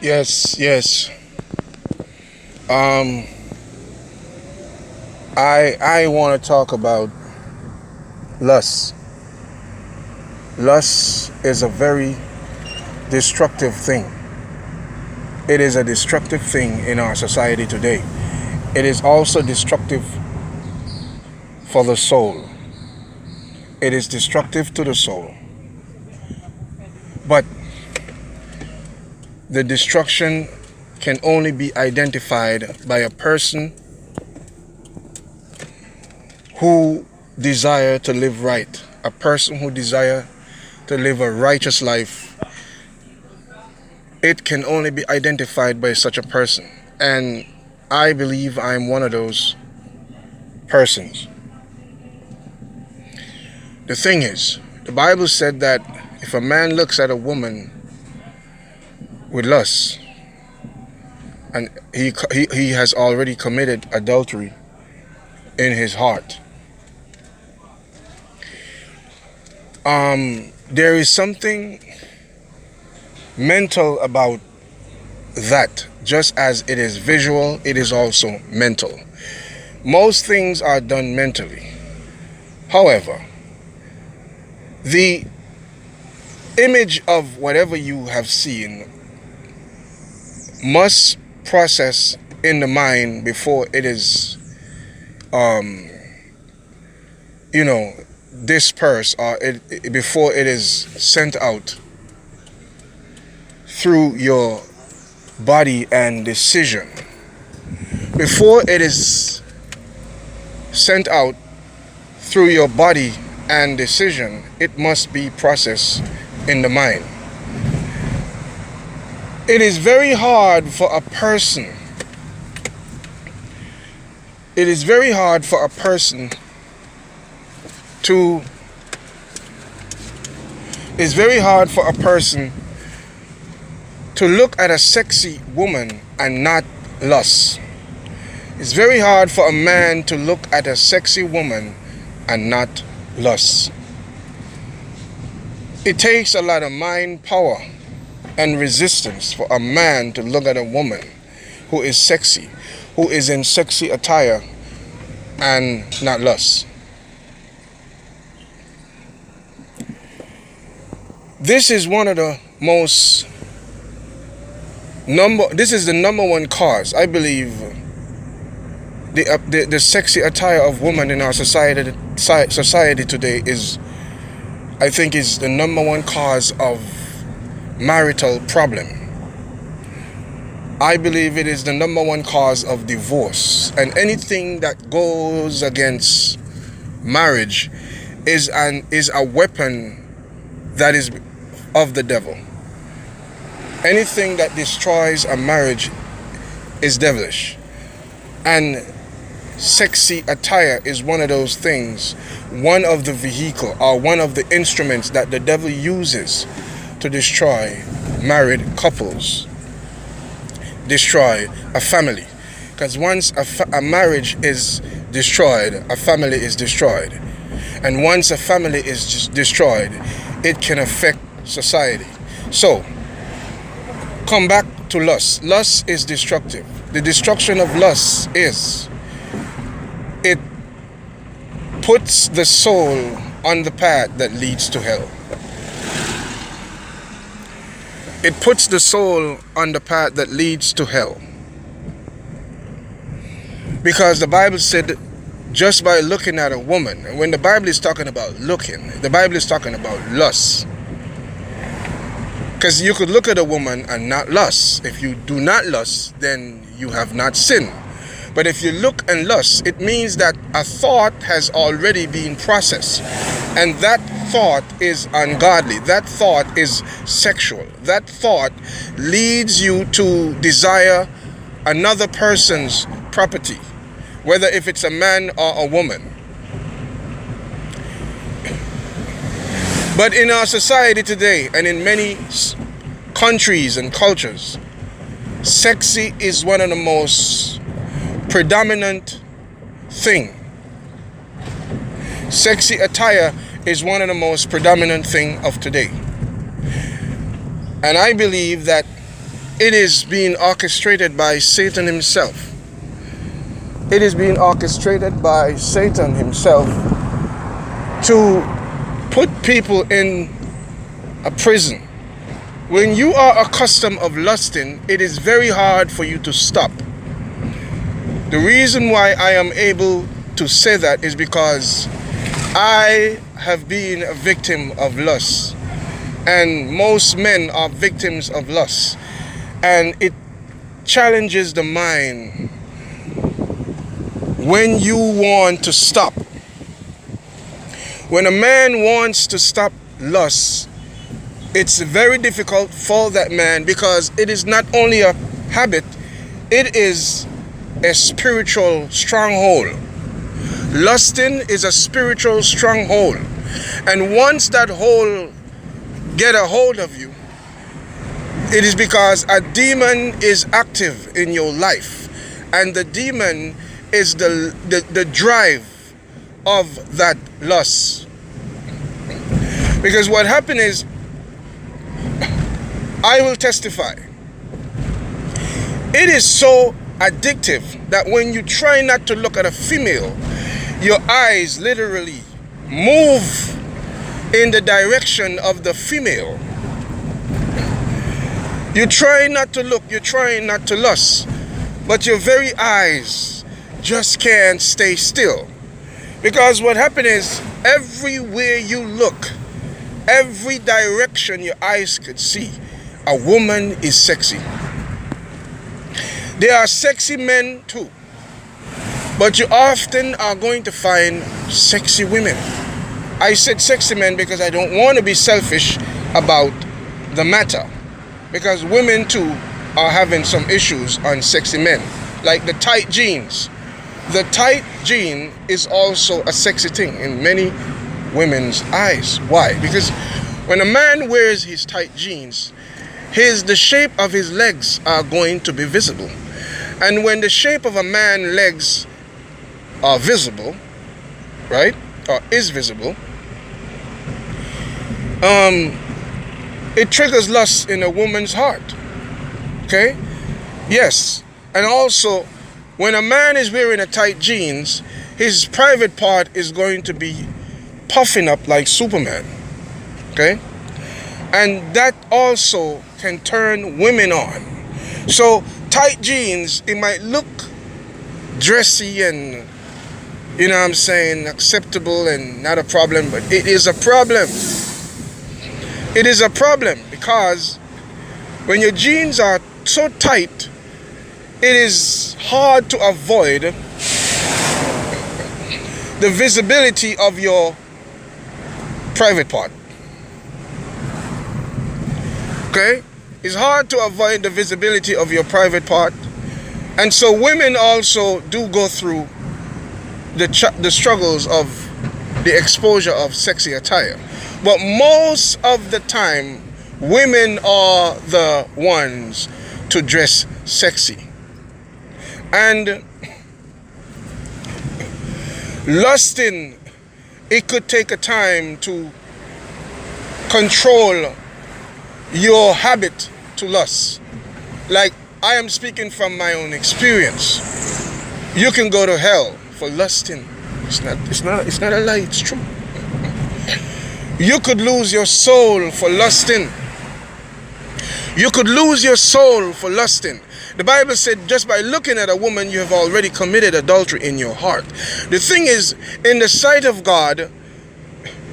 Yes. Um, I want to talk about lust. Lust is a very destructive thing. It is a destructive thing in our society today. It is also destructive for the soul. It is destructive to the soul. But the destruction can only be identified by a person who desire to live right, a person who desire to live a righteous life. It can only be identified by such a person. And I believe I'm one of those persons. The thing is, the Bible said that if a man looks at a woman with lust, and he has already committed adultery in his heart. There is something mental about that. Just as it is visual, it is also mental. Most things are done mentally. However, the image of whatever you have seen must process in the mind before it is dispersed, or before it is sent out through your body and decision. Before it is sent out through your body and decision, it must be processed in the mind. It is very hard for a person. It is very hard for a person to. It's very hard for a person to look at a sexy woman and not lust. It's very hard for a man to look at a sexy woman and not lust. It takes a lot of mind power and resistance for a man to look at a woman who is sexy, who is in sexy attire, and not lust. This is one of the most this is the number one cause, I believe. The sexy attire of women in our society today is, I think, is the number one cause of marital problem. I believe it is the number one cause of divorce, and anything that goes against marriage is a weapon that is of the devil. Anything that destroys a marriage is devilish. And sexy attire is one of those things, one of the vehicle or one of the instruments that the devil uses to destroy married couples, destroy a family. Because once a marriage is destroyed, a family is destroyed. And once a family is destroyed, it can affect society. So, come back to lust. Lust is destructive. The destruction of lust is, it puts the soul on the path that leads to hell. It puts the soul on the path that leads to hell. Because the Bible said, just by looking at a woman, and when the Bible is talking about looking, the Bible is talking about lust. Because you could look at a woman and not lust. If you do not lust, then you have not sinned. But if you look and lust, it means that a thought has already been processed. And that thought is ungodly. That thought is sexual. That thought leads you to desire another person's property, whether if it's a man or a woman. But in our society today, and in many countries and cultures, sexy is one of the most predominant thing. Sexy attire is one of the most predominant thing of today. And I believe that it is being orchestrated by Satan himself. It is being orchestrated by Satan himself to put people in a prison. When you are accustomed of lusting, it is very hard for you to stop. The reason why I am able to say that is because I have been a victim of lust, and most men are victims of lust, and it challenges the mind when you want to stop. When a man wants to stop lust, it's very difficult for that man, because it is not only a habit, it is a spiritual stronghold. Lusting is a spiritual stronghold, and once that hole get a hold of you, it is because a demon is active in your life, and the demon is the drive of that lust. Because what happened is, I will testify, it is so addictive that when you try not to look at a female, your eyes literally move in the direction of the female. You try not to look, you're trying not to lust, but your very eyes just can't stay still. Because what happened is, everywhere you look, every direction your eyes could see, a woman is sexy. There are sexy men too, but you often are going to find sexy women. I said sexy men because I don't want to be selfish about the matter, because women too are having some issues on sexy men, like the tight jeans. The tight jean is also a sexy thing in many women's eyes. Why? Because when a man wears his tight jeans, the shape of his legs are going to be visible. And when the shape of a man's legs are visible, right, or is visible, it triggers lust in a woman's heart. Okay? Yes. And also, when a man is wearing a tight jeans, his private part is going to be puffing up like Superman. Okay? And that also can turn women on. So tight jeans, it might look dressy and, you know what I'm saying, acceptable and not a problem, but it is a problem. It is a problem, because when your jeans are so tight, it is hard to avoid the visibility of your private part. Okay? It's hard to avoid the visibility of your private part. And so women also do go through the struggles of the exposure of sexy attire. But most of the time, women are the ones to dress sexy. And lusting, it could take a time to control your habit to lust. Like, I am speaking from my own experience. You can go to hell for lusting. It's not a lie, it's true. You could lose your soul for lusting. You could lose your soul for lusting. The Bible said just by looking at a woman, you have already committed adultery in your heart. The thing is, in the sight of God,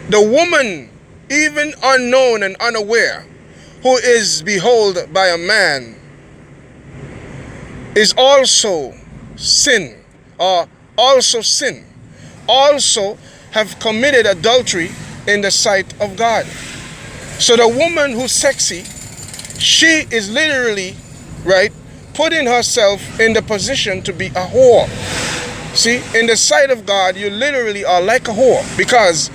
the woman, even unknown and unaware, who is beholden by a man, is also sin, or also sin, also have committed adultery in the sight of God. So the woman who's sexy, she is literally, right, putting herself in the position to be a whore. See, in the sight of God, you literally are like a whore. Because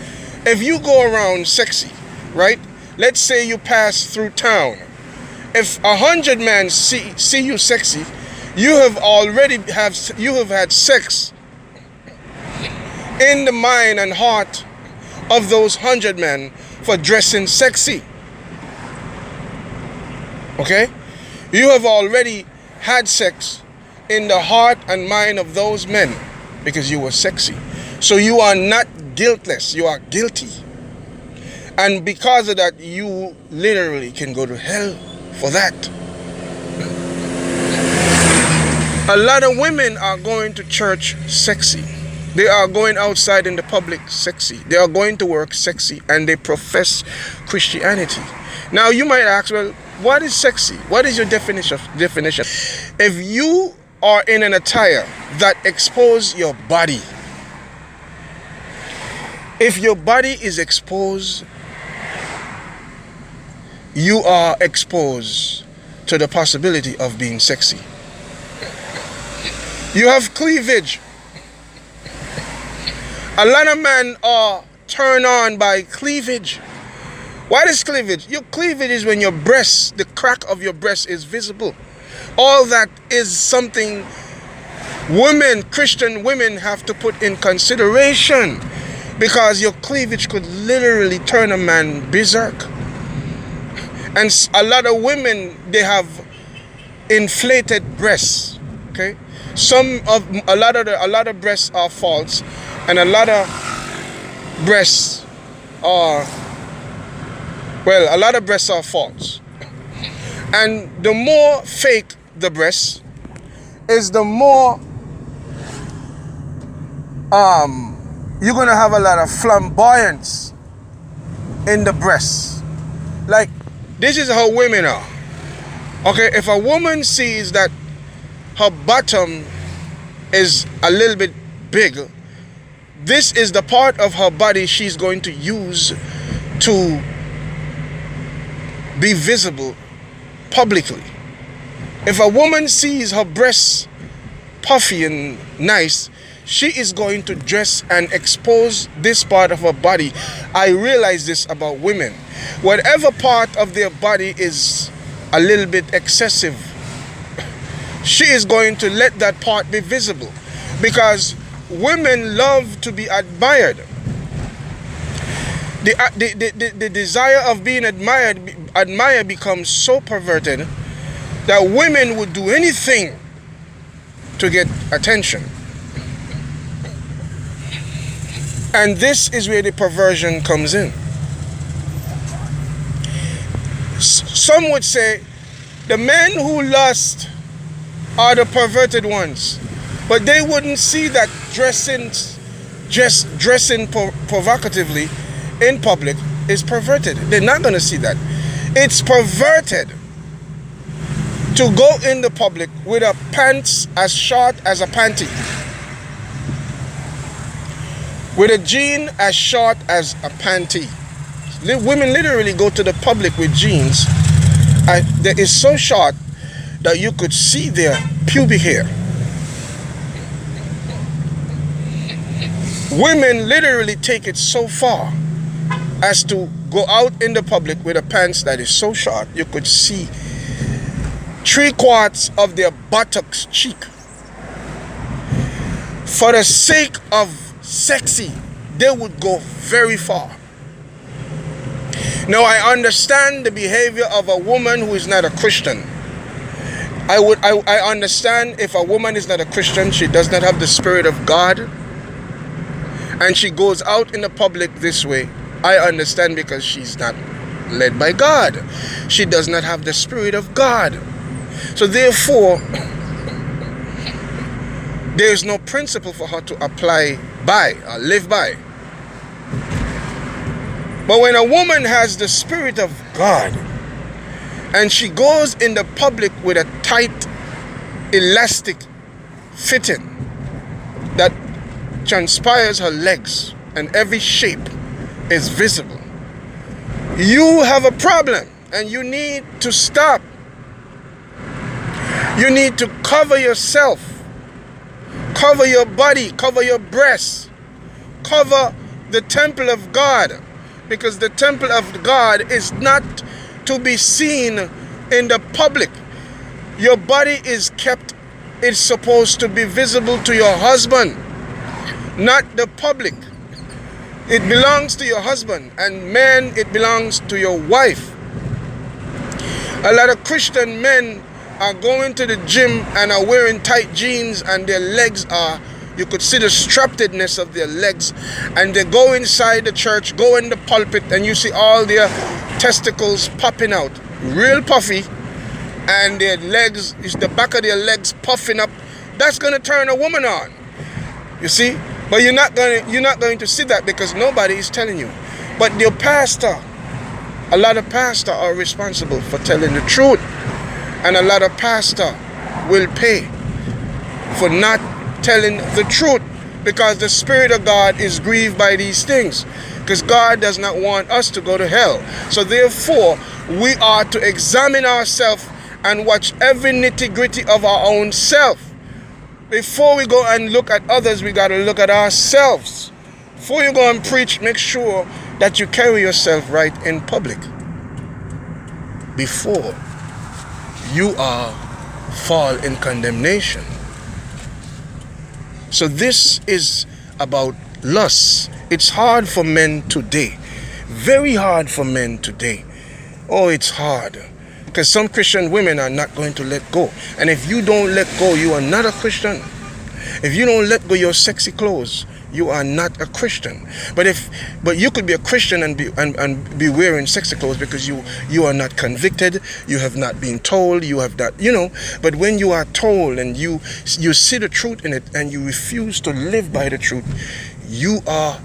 if you go around sexy, right, let's say you pass through town, if 100 men see you sexy, you have had sex in the mind and heart of those 100 men for dressing sexy. Okay? You have already had sex in the heart and mind of those men because you were sexy. So you are not guiltless, you are guilty. And because of that, you literally can go to hell for that. A lot of women are going to church sexy. They are going outside in the public sexy. They are going to work sexy, and they profess Christianity. Now you might ask, well, what is sexy? What is your definition? If you are in an attire that exposes your body, if your body is exposed, you are exposed to the possibility of being sexy. You have cleavage. A lot of men are turned on by cleavage. What is cleavage? Your cleavage is when your breast, the crack of your breast is visible. All that is something women, Christian women, have to put in consideration, because your cleavage could literally turn a man berserk. And a lot of women, they have inflated breasts. Okay, a lot of breasts are false, and a lot of breasts are false. And the more fake the breast is, the more you're gonna have a lot of flamboyance in the breasts. Like, this is how women are. Okay, if a woman sees that her bottom is a little bit big, this is the part of her body she's going to use to be visible publicly. If a woman sees her breasts puffy and nice, she is going to dress and expose this part of her body. I realize this about women. Whatever part of their body is a little bit excessive, she is going to let that part be visible, because women love to be admired. The desire of being admired becomes so perverted that women would do anything to get attention. And this is where the perversion comes in. Some would say the men who lust are the perverted ones, but they wouldn't see that dressing provocatively in public is perverted. They're not going to see that. It's perverted to go in the public with a pants as short as a panty, with a jean as short as a panty. Women literally go to the public with jeans that is so short that you could see their pubic hair. Women literally take it so far as to go out in the public with a pants that is so short you could see 3/4 of their buttocks cheek. For the sake of sexy, they would go very far. Now, I understand the behavior of a woman who is not a Christian. I understand if a woman is not a Christian, she does not have the Spirit of God, and she goes out in the public this way. I understand, because she's not led by God. She does not have the Spirit of God. So therefore, there is no principle for her to apply by or live by. But when a woman has the Spirit of God and she goes in the public with a tight, elastic fitting that transpires her legs and every shape is visible, you have a problem and you need to stop. You need to cover yourself, cover your body, cover your breasts, cover the temple of God, because the temple of God is not to be seen in the public. Your body is kept, it's supposed to be visible to your husband, not the public. It belongs to your husband, and men, it belongs to your wife. A lot of Christian men are going to the gym and are wearing tight jeans and their legs are, you could see the strappedness of their legs, and they go inside the church, go in the pulpit, and you see all their testicles popping out, real puffy, and their legs, the back of their legs puffing up. That's going to turn a woman on, you see. But you're not going to see that because nobody is telling you. But your pastor, a lot of pastors are responsible for telling the truth, and a lot of pastors will pay for not telling the truth, because the Spirit of God is grieved by these things, because God does not want us to go to hell. So therefore, we are to examine ourselves and watch every nitty-gritty of our own self. Before we go and look at others, we got to look at ourselves. Before you go and preach, make sure that you carry yourself right in public before you fall in condemnation. So this is about lust. It's hard for men today. Very hard for men today. Oh, it's hard. Because some Christian women are not going to let go. And if you don't let go, you are not a Christian. If you don't let go your sexy clothes, you are not a Christian. But you could be a Christian and be wearing sexy clothes because you are not convicted, you have not been told, you have not, but when you are told and you see the truth in it and you refuse to live by the truth, you are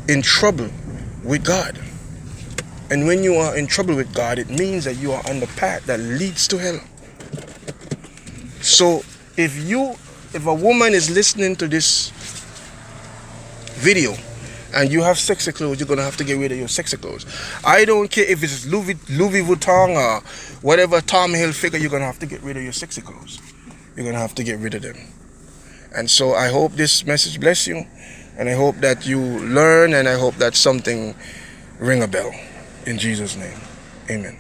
in trouble with God. And when you are in trouble with God, it means that you are on the path that leads to hell. So if a woman is listening to this video and you have sexy clothes, you're going to have to get rid of your sexy clothes. I don't care if it's Louis Vuitton or whatever Tommy Hilfiger, you're going to have to get rid of your sexy clothes. You're going to have to get rid of them. And so I hope this message bless you, and I hope that you learn, and I hope that something ring a bell. In Jesus' name, amen.